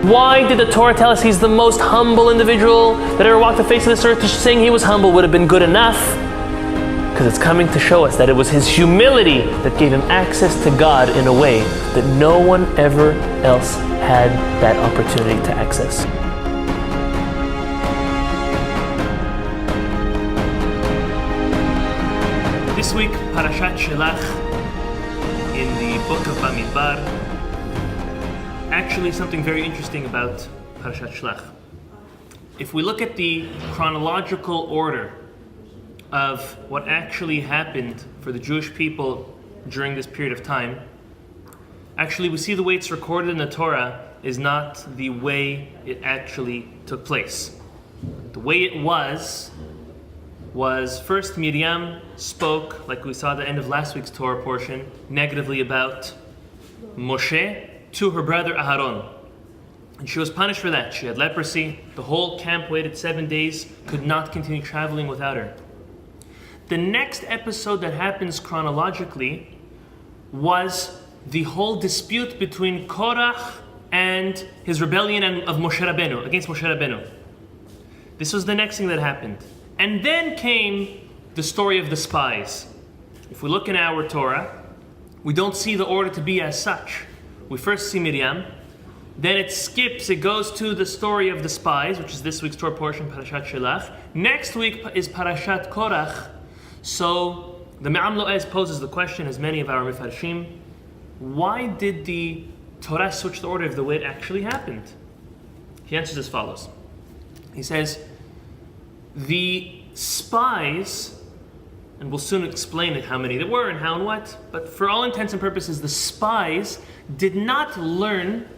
Why did the Torah tell us he's the most humble individual that ever walked the face of this earth? Just saying he was humble would have been good enough. Because it's coming to show us that it was his humility that gave him access to God in a way that no one ever else had that opportunity to access. This week, Parashat Shelach in the book of Bamidbar. Actually, something very interesting about Parashat Shelach. If we look at the chronological order of what actually happened for the Jewish people during this period of time, actually we see the way it's recorded in the Torah is not the way it actually took place. The way it was first Miriam spoke, like we saw at the end of last week's Torah portion, negatively about Moshe to her brother Aharon. And she was punished for that. She had leprosy. The whole camp waited 7 days, could not continue traveling without her. The next episode that happens chronologically was the whole dispute between Korach and his rebellion of Moshe Rabbeinu, against Moshe Rabbeinu. This was the next thing that happened. And then came the story of the spies. If we look in our Torah, we don't see the order to be as such. We first see Miriam, then it skips, it goes to the story of the spies, which is this week's Torah portion, Parashat Shelach. Next week is Parashat Korach. So the Me'am Lo'ez poses the question, as many of our Mefarshim, why did the Torah switch the order of the way it actually happened? He answers as follows. He says, the spies, and we'll soon explain it, how many there were and how and what, but for all intents and purposes, the spies did not learn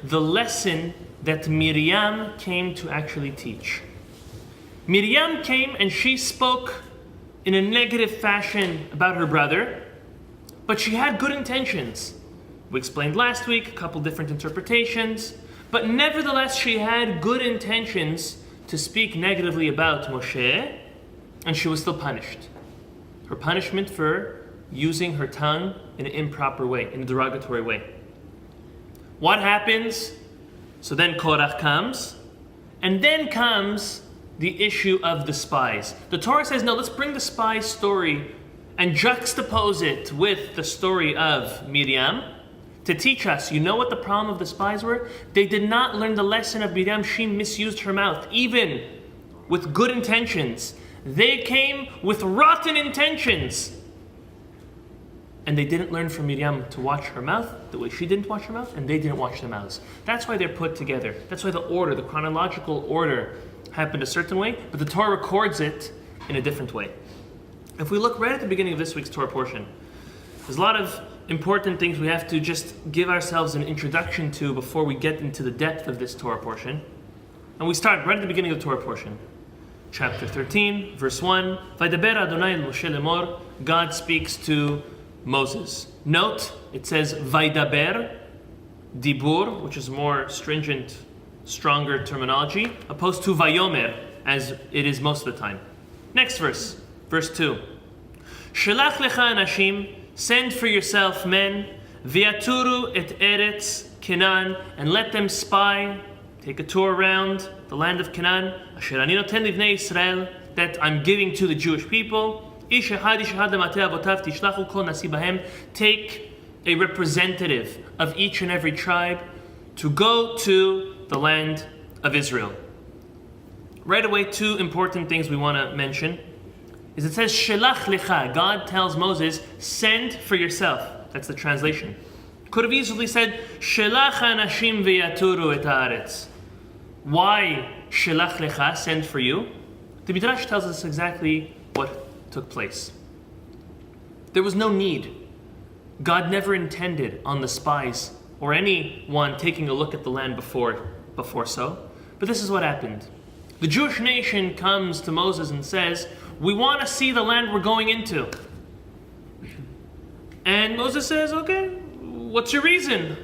the lesson that Miriam came to actually teach. Miriam came and she spoke in a negative fashion about her brother, but she had good intentions. We explained last week a couple different interpretations, but nevertheless she had good intentions to speak negatively about Moshe, and she was still punished. Her punishment for using her tongue in an improper way, in a derogatory way. What happens? So then Korach comes, and then comes the issue of the spies. The Torah says, no, let's bring the spy story and juxtapose it with the story of Miriam to teach us, you know what the problem of the spies were? They did not learn the lesson of Miriam. She misused her mouth, even with good intentions. They came with rotten intentions. And they didn't learn from Miriam to watch her mouth the way she didn't watch her mouth, and they didn't watch their mouths. That's why they're put together. That's why the order, the chronological order, happened a certain way, but the Torah records it in a different way. If we look right at the beginning of this week's Torah portion, there's a lot of important things we have to just give ourselves an introduction to before we get into the depth of this Torah portion. And we start right at the beginning of the Torah portion. Chapter 13, verse 1, Vaydaber Adonai el Moshe lemor, God speaks to Moses. Note, it says Vaydaber, Dibur, which is more stringent, stronger terminology, opposed to Vayomer, as it is most of the time. Next verse, verse 2. Shelach lecha anashim, send for yourself men, viaturu et eretz Canaan, and let them spy, take a tour around the land of Canaan, asher ani noten livnei Israel, that I'm giving to the Jewish people. Take a representative of each and every tribe to go to the land of Israel. Right away, two important things we want to mention is it says Shelach lecha. God tells Moses, send for yourself. That's the translation. Could have easily said Shelach anashim v'yaturu et haaretz. Why Shelach lecha, send for you? The Midrash tells us exactly what took place. There was no need. God never intended on the spies or anyone taking a look at the land before so. But this is what happened. The Jewish nation comes to Moses and says, we want to see the land we're going into. And Moses says, okay, what's your reason?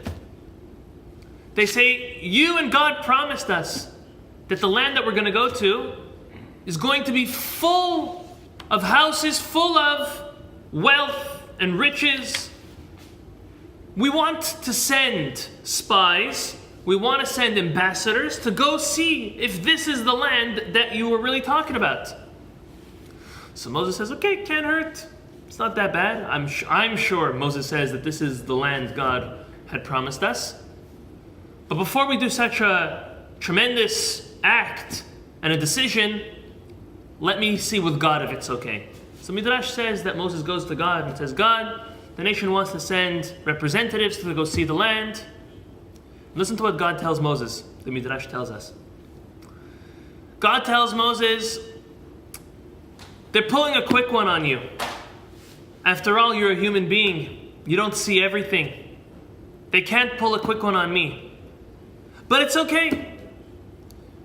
They say, you and God promised us that the land that we're going to go to is going to be full of houses, full of wealth and riches. We want to send spies we want to send ambassadors to go see if this is the land that you were really talking about. So Moses says, okay, can't hurt. It's not that bad. I'm sure Moses says that this is the land God had promised us. But before we do such a tremendous act and a decision, let me see with God if it's okay. So Midrash says that Moses goes to God and says, God, the nation wants to send representatives to go see the land. Listen to what God tells Moses, the Midrash tells us. God tells Moses, they're pulling a quick one on you. After all, you're a human being. You don't see everything. They can't pull a quick one on me. But it's okay.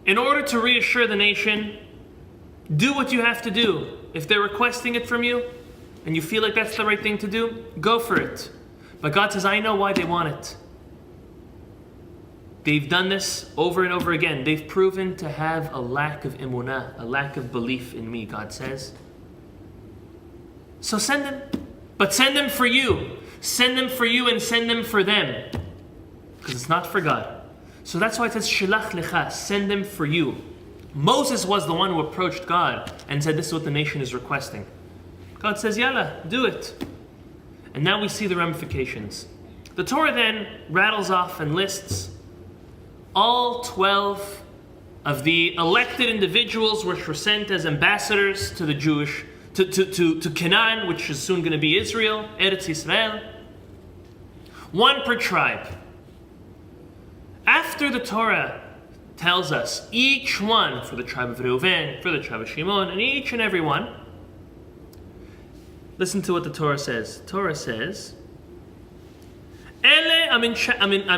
In order to reassure the nation, do what you have to do. If they're requesting it from you, and you feel like that's the right thing to do, go for it. But God says, I know why they want it. They've done this over and over again. They've proven to have a lack of emunah, a lack of belief in me, God says. So send them. But send them for you. Send them for you and send them for them. Because it's not for God. So that's why it says, Shelach lecha, send them for you. Moses was the one who approached God and said, this is what the nation is requesting. God says, yalla, do it. And now we see the ramifications. The Torah then rattles off and lists all 12 of the elected individuals which were sent as ambassadors to the Jewish, to Canaan, which is soon going to be Israel, Eretz Yisrael. One per tribe. After the Torah tells us each one, for the tribe of Reuven, for the tribe of Shimon, and each and every one, listen to what the Torah says. Torah says, I'm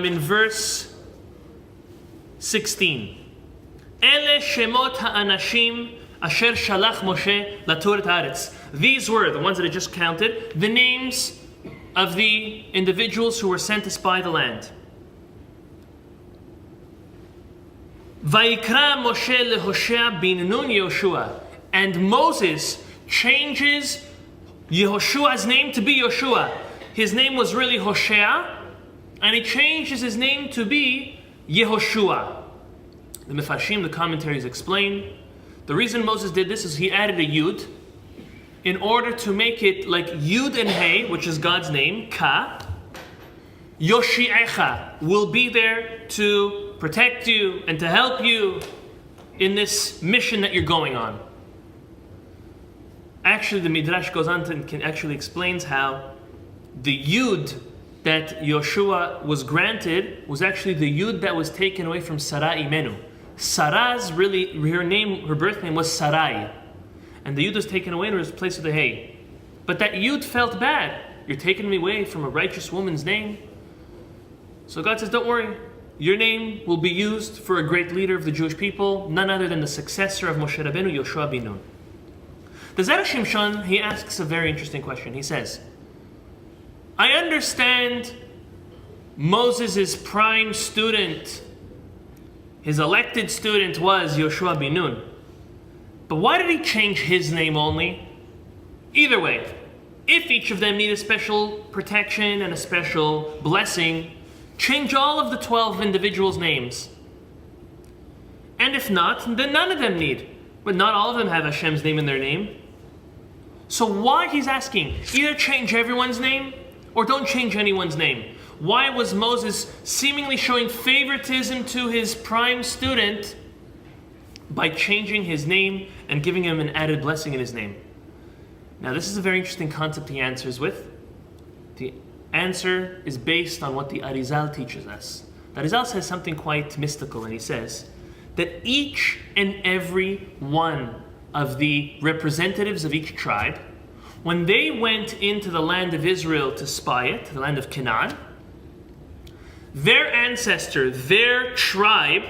in verse 16. Ele shemot ha'anashim asher shalach Moshe latur et haaretz. These were, the ones that I just counted, the names of the individuals who were sent to spy the land. Vayikra Moshe leHoshea bin Nun Yoshua. And Moses changes Yehoshua's name to be Yoshua. His name was really Hoshea, and he changes his name to be Yehoshua. The Mefarshim, the commentaries explain, the reason Moses did this is he added a Yud in order to make it like Yud and Hey, which is God's name, Ka. Yoshiecha will be there to protect you and to help you in this mission that you're going on. Actually, the Midrash goes on to actually explains how the Yud that Yoshua was granted was actually the Yud that was taken away from Sarah Imenu. Sarah's her birth name was Sarai. And the Yud was taken away and was replaced with a Hey. But that Yud felt bad. You're taking me away from a righteous woman's name. So God says, don't worry. Your name will be used for a great leader of the Jewish people, none other than the successor of Moshe Rabbeinu, Yoshua bin Nun. The Zera Shimshon, he asks a very interesting question. He says, I understand Moses' prime student, his elected student was Yoshua bin Nun. But why did he change his name only? Either way, if each of them need a special protection and a special blessing, change all of the 12 individuals' names. And if not, then none of them need. But not all of them have Hashem's name in their name. So why, he's asking, either change everyone's name or don't change anyone's name. Why was Moses seemingly showing favoritism to his prime student by changing his name and giving him an added blessing in his name? Now this is a very interesting concept he answers with. The answer is based on what the Arizal teaches us. The Arizal says something quite mystical, and he says that each and every one of the representatives of each tribe, when they went into the land of Israel to spy it, the land of Canaan, their ancestor, their tribe,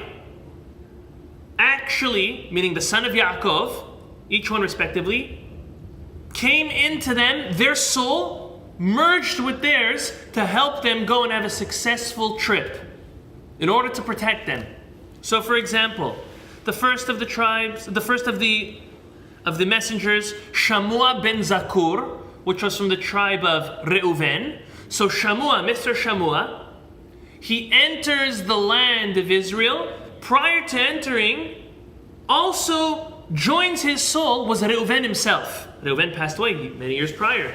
actually, meaning the son of Yaakov, each one respectively, came into them, their soul merged with theirs to help them go and have a successful trip in order to protect them. So for example, the first of the tribes, the first of the messengers, Shamua ben Zakur, which was from the tribe of Reuven. So Shamua, Mr. Shamua, he enters the land of Israel. Prior to entering, also joins his soul was Reuven himself. Reuven passed away many years prior.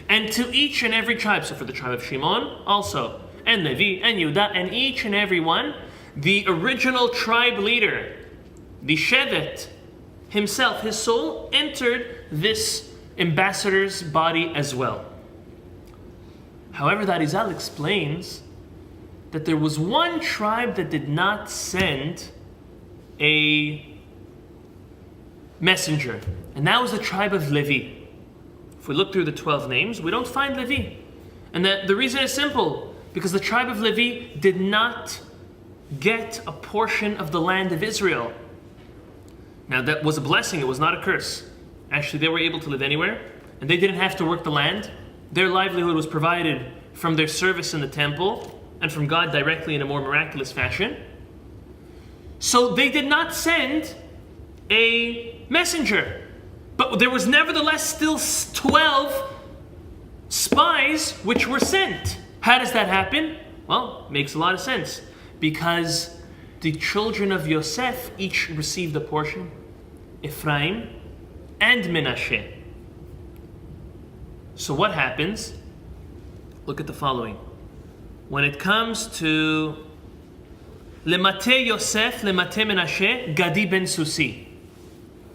And to each and every tribe, so for the tribe of Shimon also, and Levi, and Yehuda, and each and every one, the original tribe leader, the Shevet himself, his soul, entered this ambassador's body as well. However, the Arizal explains that there was one tribe that did not send a messenger, and that was the tribe of Levi. If we look through the 12 names, we don't find Levi. And the reason is simple, because the tribe of Levi did not get a portion of the land of Israel. Now that was a blessing, it was not a curse. Actually, they were able to live anywhere, and they didn't have to work the land. Their livelihood was provided from their service in the temple, and from God directly in a more miraculous fashion. So they did not send a messenger. But there was nevertheless still 12 spies which were sent. How does that happen? Well, it makes a lot of sense. Because the children of Yosef each received a portion. Ephraim and Menashe. So what happens? Look at the following. When it comes to Lemate Yosef, Lemate Menashe, Gadi ben Susi.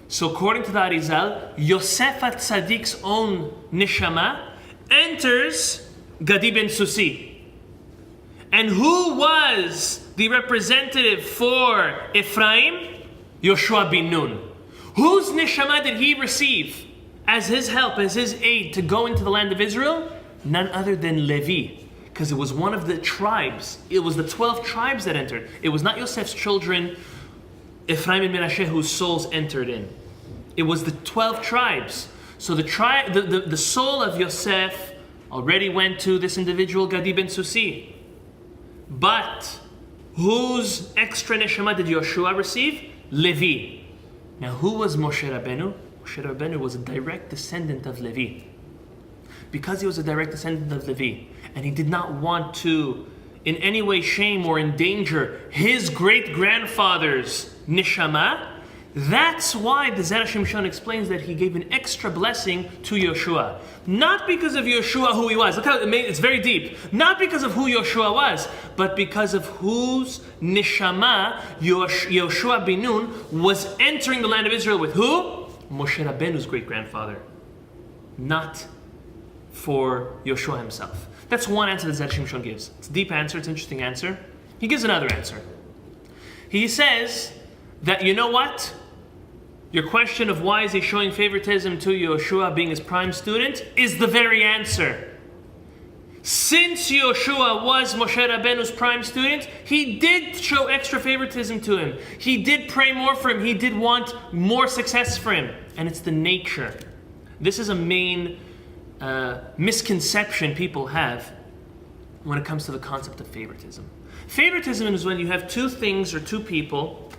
So according to the Arizal, Yosef HaTzadik's own neshama enters Gadi ben Susi. And who was the representative for Ephraim? Yoshua bin Nun. Whose neshama did he receive as his help, as his aid to go into the land of Israel? None other than Levi. Because it was one of the tribes. It was the 12 tribes that entered. It was not Yosef's children, Ephraim and Menashe, whose souls entered in. It was the 12 tribes. So the soul of Yosef already went to this individual, Gadi ben Susi. But whose extra neshama did Yoshua receive? Levi. Now who was Moshe Rabbeinu? Moshe Rabbeinu was a direct descendant of Levi. Because he was a direct descendant of Levi, and he did not want to in any way shame or endanger his great-grandfather's neshama, that's why the Zera Shimshon explains that he gave an extra blessing to Yoshua. Not because of Yoshua, who he was. Look how it's very deep. Not because of who Yoshua was, but because of whose neshama Yoshua bin Nun was entering the land of Israel with. Who? Moshe Rabbeinu's great-grandfather. Not for Yoshua himself. That's one answer that Zera Shimshon gives. It's a deep answer, it's an interesting answer. He gives another answer. He says that, you know what? Your question of why is he showing favoritism to Yoshua being his prime student is the very answer. Since Yoshua was Moshe Rabbeinu's prime student, he did show extra favoritism to him. He did pray more for him. He did want more success for him. And it's the nature. This is a main misconception people have when it comes to the concept of favoritism. Favoritism is when you have two things or two people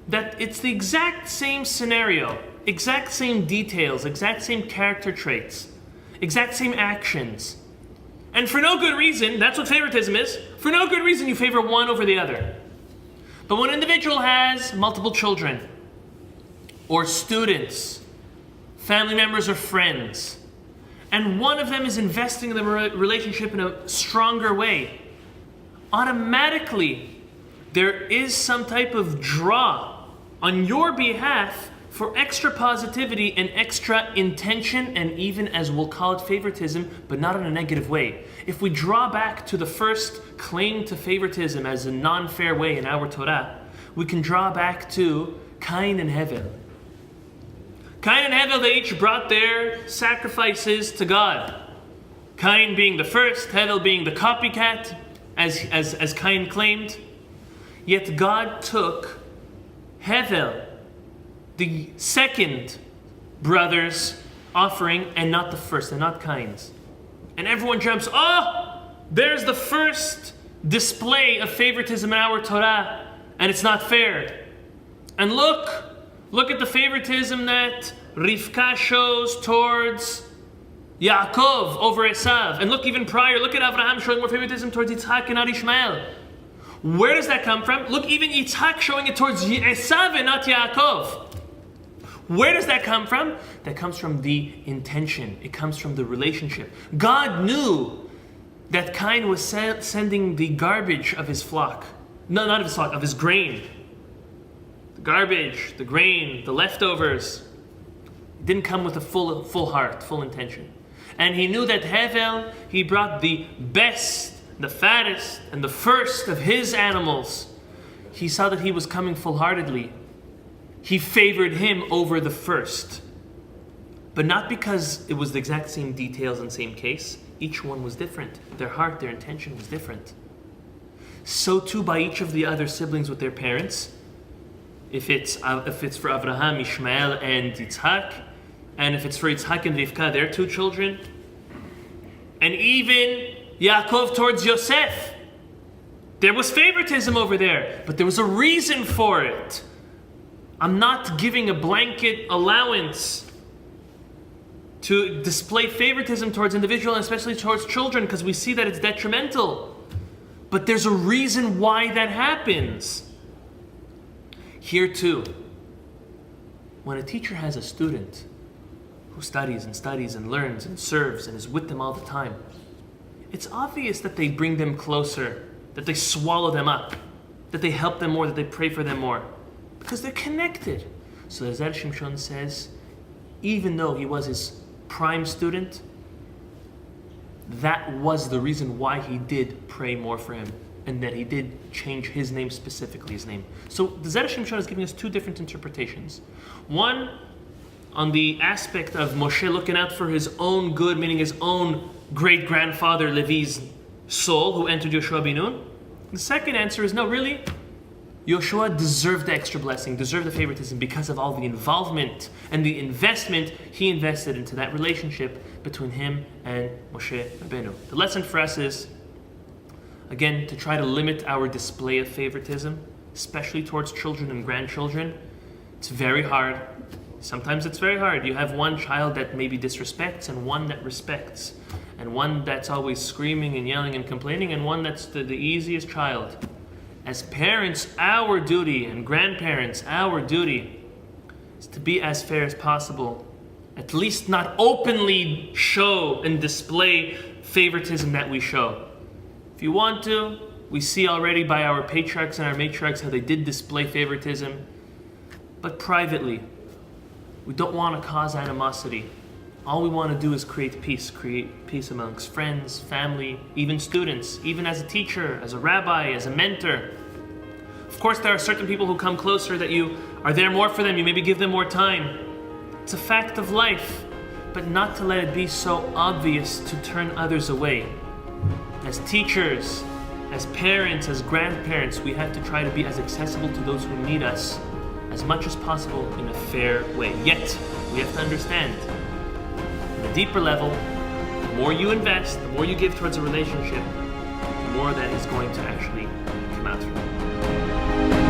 that it's the exact same scenario, exact same details, exact same character traits, exact same actions. And for no good reason, that's what favoritism is, for no good reason you favor one over the other. But when an individual has multiple children, or students, family members or friends, and one of them is investing in the relationship in a stronger way, automatically there is some type of draw on your behalf for extra positivity and extra intention, and even, as we'll call it, favoritism, but not in a negative way. If we draw back to the first claim to favoritism as a non-fair way in our Torah, we can draw back to Cain and Hevel. Cain and Hevel, they each brought their sacrifices to God. Cain being the first, Hevel being the copycat, as Cain claimed. Yet God took Hevel, the second brother's offering, and not the first, and not Cain's. And everyone jumps, oh, there's the first display of favoritism in our Torah, and it's not fair. And look at the favoritism that Rivka shows towards Yaakov over Esav. And look, even prior, look at Abraham showing more favoritism towards Yitzhak and not Ishmael. Where does that come from? Look, even Yitzhak showing it towards Esav and not Yaakov. Where does that come from? That comes from the intention. It comes from the relationship. God knew that Cain was sending the garbage of his flock. No, not of his flock, of his grain. The garbage, the grain, the leftovers. It didn't come with a full heart, full intention. And he knew that Hevel, he brought the best, the fattest, and the first of his animals. He saw that he was coming full-heartedly. He favored him over the first. But not because it was the exact same details and same case. Each one was different. Their heart, their intention was different. So too by each of the other siblings with their parents. If it's for Abraham, Ishmael, and Yitzhak, and if it's for Yitzhak and Rivka, their two children, and even Yaakov towards Yosef, there was favoritism over there, but there was a reason for it. I'm not giving a blanket allowance to display favoritism towards individuals, and especially towards children, because we see that it's detrimental. But there's a reason why that happens. Here too, when a teacher has a student who studies and learns and serves and is with them all the time, it's obvious that they bring them closer, that they swallow them up, that they help them more, that they pray for them more, because they're connected. So as Zera Shimshon says, even though he was his prime student, that was the reason why he did pray more for him, and that he did change his name, specifically his name. So the Zera Shimshon is giving us two different interpretations. One, on the aspect of Moshe looking out for his own good, meaning his own great-grandfather Levi's soul, who entered Yoshua bin Nun. The second answer is no, really, Yoshua deserved the extra blessing, deserved the favoritism because of all the involvement and the investment he invested into that relationship between him and Moshe Rabbeinu. The lesson for us is, again, to try to limit our display of favoritism, especially towards children and grandchildren. It's very hard. Sometimes it's very hard. You have one child that maybe disrespects and one that respects, and one that's always screaming and yelling and complaining, and one that's the easiest child. As parents, our duty, and grandparents, our duty, is to be as fair as possible. At least not openly show and display favoritism that we show. If you want to, we see already by our patriarchs and our matriarchs how they did display favoritism, but privately. We don't want to cause animosity. All we want to do is create peace amongst friends, family, even students, even as a teacher, as a rabbi, as a mentor. Of course, there are certain people who come closer that you are there more for them, you maybe give them more time. It's a fact of life, but not to let it be so obvious to turn others away. As teachers, as parents, as grandparents, we have to try to be as accessible to those who need us as much as possible in a fair way. Yet, we have to understand, on a deeper level, the more you invest, the more you give towards a relationship, the more that is going to actually come out from it.